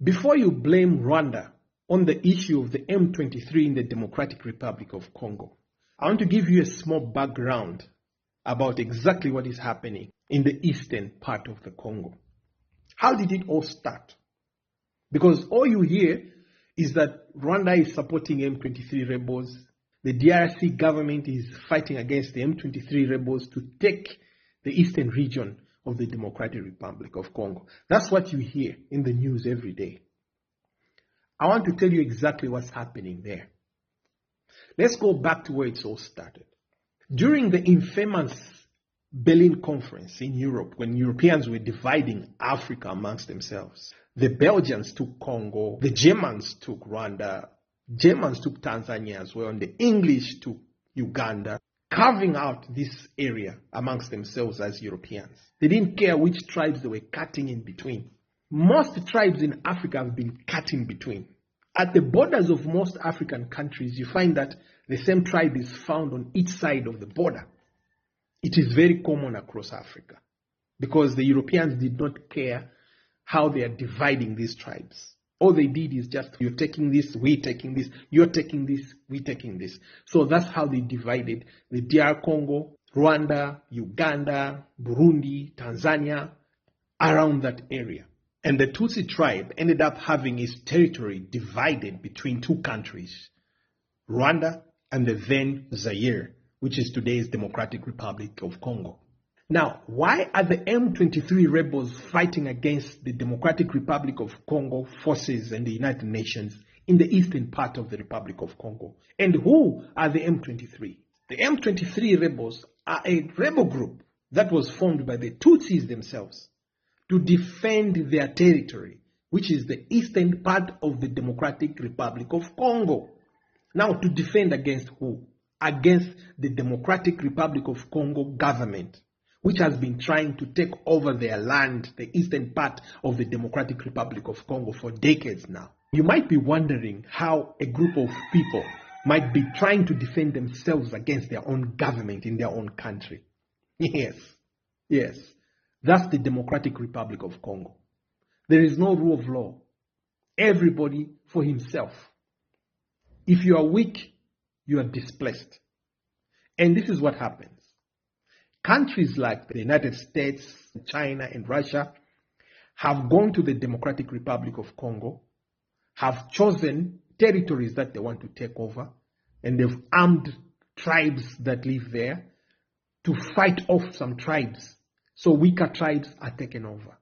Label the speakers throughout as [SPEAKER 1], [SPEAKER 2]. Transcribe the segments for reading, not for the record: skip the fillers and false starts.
[SPEAKER 1] Before you blame Rwanda on the issue of the M23 in the Democratic Republic of Congo, I want to give you a small background about exactly what is happening in the eastern part of the Congo. How did it all start? Because all you hear is that Rwanda is supporting M23 rebels. The DRC government is fighting against the M23 rebels to take the eastern region of the Democratic Republic of Congo. That's what you hear in the news every day. I want to tell you exactly what's happening there. Let's go back to where it all started. During the infamous Berlin Conference in Europe, when Europeans were dividing Africa amongst themselves, the Belgians took Congo, the Germans took Rwanda, Germans took Tanzania as well, and the English took Uganda, carving out this area amongst themselves as Europeans. They didn't care which tribes they were cutting in between. Most tribes in Africa have been cut in between. At the borders of most African countries, you find that the same tribe is found on each side of the border. It is very common across Africa because the Europeans did not care how they are dividing these tribes. All they did is just, you're taking this, we're taking this, you're taking this, we're taking this. So that's how they divided the DR Congo, Rwanda, Uganda, Burundi, Tanzania, around that area. And the Tutsi tribe ended up having its territory divided between two countries, Rwanda and the then Zaire, which is today's Democratic Republic of Congo. Now, why are the M23 rebels fighting against the Democratic Republic of Congo forces and the United Nations in the eastern part of the Republic of Congo? And who are the M23? The M23 rebels are a rebel group that was formed by the Tutsis themselves to defend their territory, which is the eastern part of the Democratic Republic of Congo. Now, to defend against who? Against the Democratic Republic of Congo government, which has been trying to take over their land, the eastern part of the Democratic Republic of Congo, for decades now. You might be wondering how a group of people might be trying to defend themselves against their own government in their own country. Yes. That's the Democratic Republic of Congo. There is no rule of law. Everybody for himself. If you are weak, you are displaced. And this is what happens. Countries like the United States, China, and Russia have gone to the Democratic Republic of Congo, have chosen territories that they want to take over, and they've armed tribes that live there to fight off some tribes. So weaker tribes are taken over.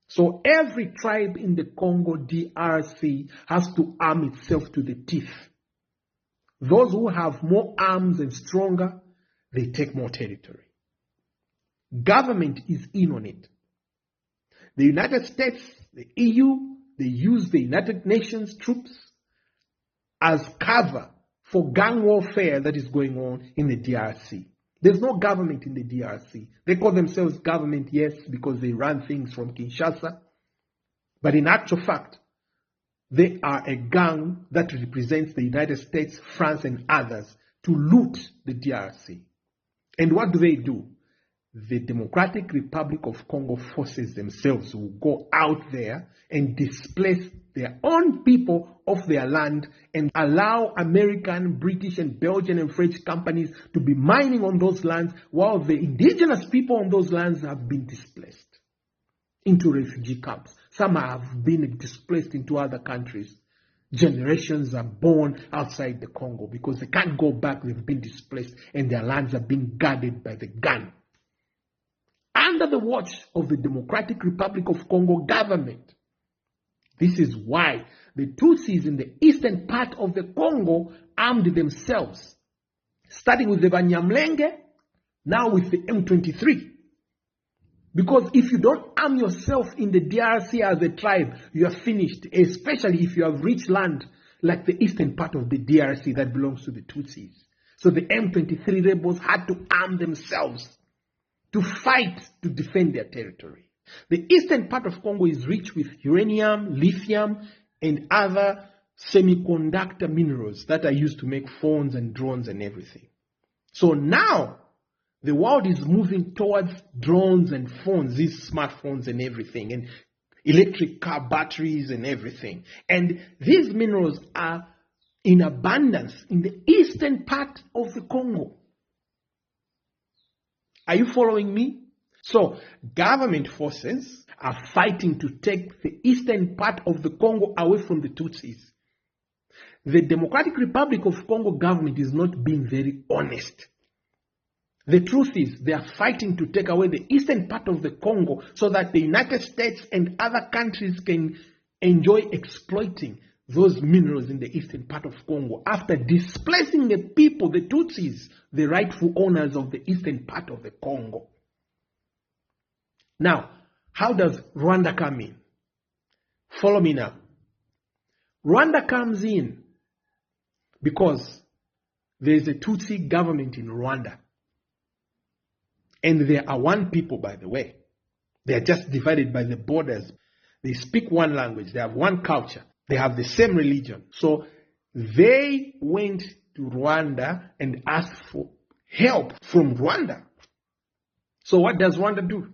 [SPEAKER 1] So every tribe in the Congo DRC has to arm itself to the teeth. Those who have more arms and stronger, they take more territory. Government is in on it. The United States, the EU, they use the United Nations troops as cover for gang warfare that is going on in the DRC. There's no government in the DRC. They call themselves government, yes, because they run things from Kinshasa. But in actual fact, they are a gang that represents the United States, France, and others to loot the DRC. And what do? The Democratic Republic of Congo forces themselves will go out there and displace their own people off their land and allow American, British, and Belgian and French companies to be mining on those lands while the indigenous people on those lands have been displaced into refugee camps. Some have been displaced into other countries. Generations are born outside the Congo because they can't go back. They've been displaced and their lands are being guarded by the gun. Under the watch of the Democratic Republic of Congo government. This is why the Tutsis in the eastern part of the Congo armed themselves, starting with the Banyamulenge, now with the M23. Because if you don't arm yourself in the DRC as a tribe, you are finished, especially if you have rich land like the eastern part of the DRC that belongs to the Tutsis. So the M23 rebels had to arm themselves to fight to defend their territory. The eastern part of Congo is rich with uranium, lithium, and other semiconductor minerals that are used to make phones and drones and everything. So now, the world is moving towards drones and phones, these smartphones and everything. And electric car batteries and everything. And these minerals are in abundance in the eastern part of the Congo. Are you following me? So government forces are fighting to take the eastern part of the Congo away from the Tutsis. The Democratic Republic of Congo government is not being very honest. The truth is, they are fighting to take away the eastern part of the Congo so that the United States and other countries can enjoy exploiting those minerals in the eastern part of Congo after displacing the people, the Tutsis, the rightful owners of the eastern part of the Congo. Now, how does Rwanda come in? Follow me now. Rwanda comes in because there is a Tutsi government in Rwanda. And they are one people, by the way. They are just divided by the borders. They speak one language. They have one culture. They have the same religion. So they went to Rwanda and asked for help from Rwanda. So what does Rwanda do?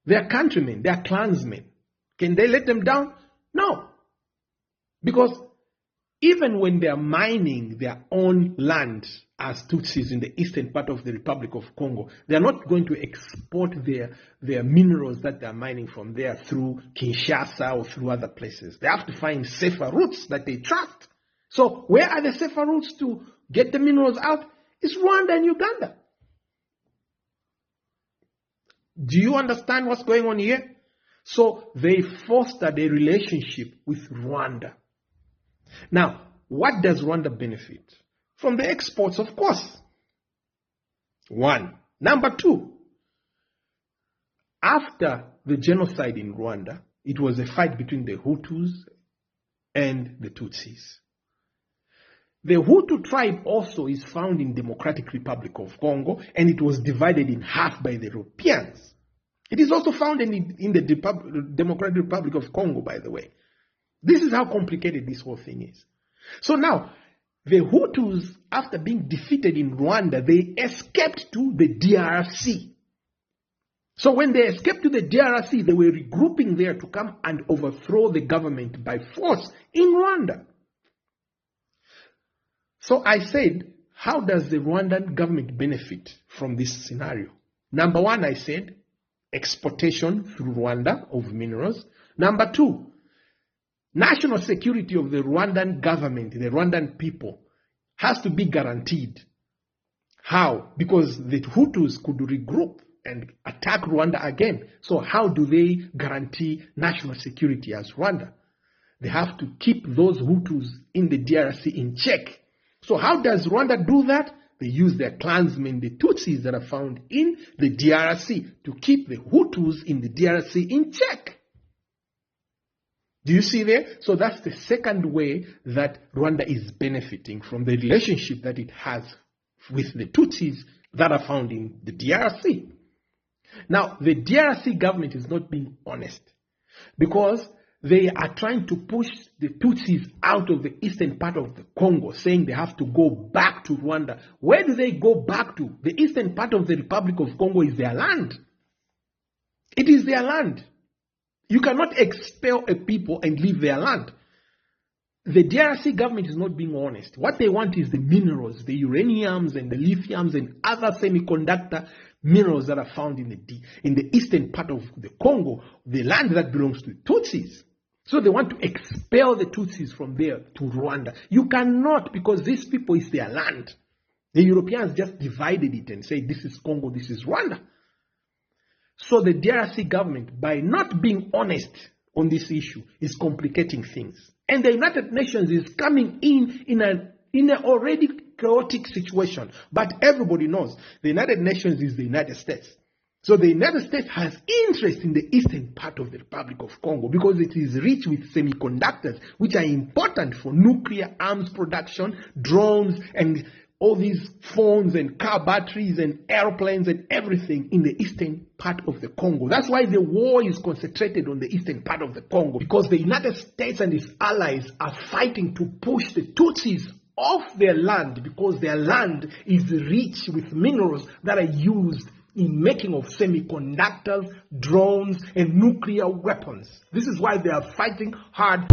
[SPEAKER 1] They are countrymen. They are clansmen. Can they let them down? No. Because even when they are mining their own land as Tutsis in the eastern part of the Republic of Congo, they are not going to export their minerals that they are mining from there through Kinshasa or through other places. They have to find safer routes that they trust. So where are the safer routes to get the minerals out? It's Rwanda and Uganda. Do you understand what's going on here? So they fostered a relationship with Rwanda. Now, what does Rwanda benefit? From the exports, of course. One. Number two, after the genocide in Rwanda, it was a fight between the Hutus and the Tutsis. The Hutu tribe also is found in Democratic Republic of Congo, and it was divided in half by the Europeans. It is also found in the Democratic Republic of Congo, by the way. This is how complicated this whole thing is. So now, the Hutus, after being defeated in Rwanda, they escaped to the DRC. So when they escaped to the DRC, they were regrouping there to come and overthrow the government by force in Rwanda. So I said, how does the Rwandan government benefit from this scenario? Number one, I said, exportation through Rwanda of minerals. Number two, national security of the Rwandan government, the Rwandan people, has to be guaranteed. How? Because the Hutus could regroup and attack Rwanda again. So how do they guarantee national security as Rwanda? They have to keep those Hutus in the DRC in check. So how does Rwanda do that? They use their clansmen, the Tutsis that are found in the DRC, to keep the Hutus in the DRC in check. Do you see there? So that's the second way that Rwanda is benefiting from the relationship that it has with the Tutsis that are found in the DRC. Now, the DRC government is not being honest because they are trying to push the Tutsis out of the eastern part of the Congo, saying they have to go back to Rwanda. Where do they go back to? The eastern part of the Republic of Congo is their land. It is their land. You cannot expel a people and leave their land. The DRC government is not being honest. What they want is the minerals, the uraniums and the lithiums and other semiconductor minerals that are found in the eastern part of the Congo, the land that belongs to Tutsis. So they want to expel the Tutsis from there to Rwanda. You cannot, because these people is their land. The Europeans just divided it and said, this is Congo, this is Rwanda. So the DRC government, by not being honest on this issue, is complicating things. And the United Nations is coming in an already chaotic situation. But everybody knows the United Nations is the United States. So the United States has interest in the eastern part of the Republic of Congo because it is rich with semiconductors, which are important for nuclear arms production, drones, and all these phones and car batteries and airplanes and everything in the eastern part of the Congo. That's why the war is concentrated on the eastern part of the Congo, because the United States and its allies are fighting to push the Tutsis off their land because their land is rich with minerals that are used in making of semiconductors, drones, and nuclear weapons. This is why they are fighting hard.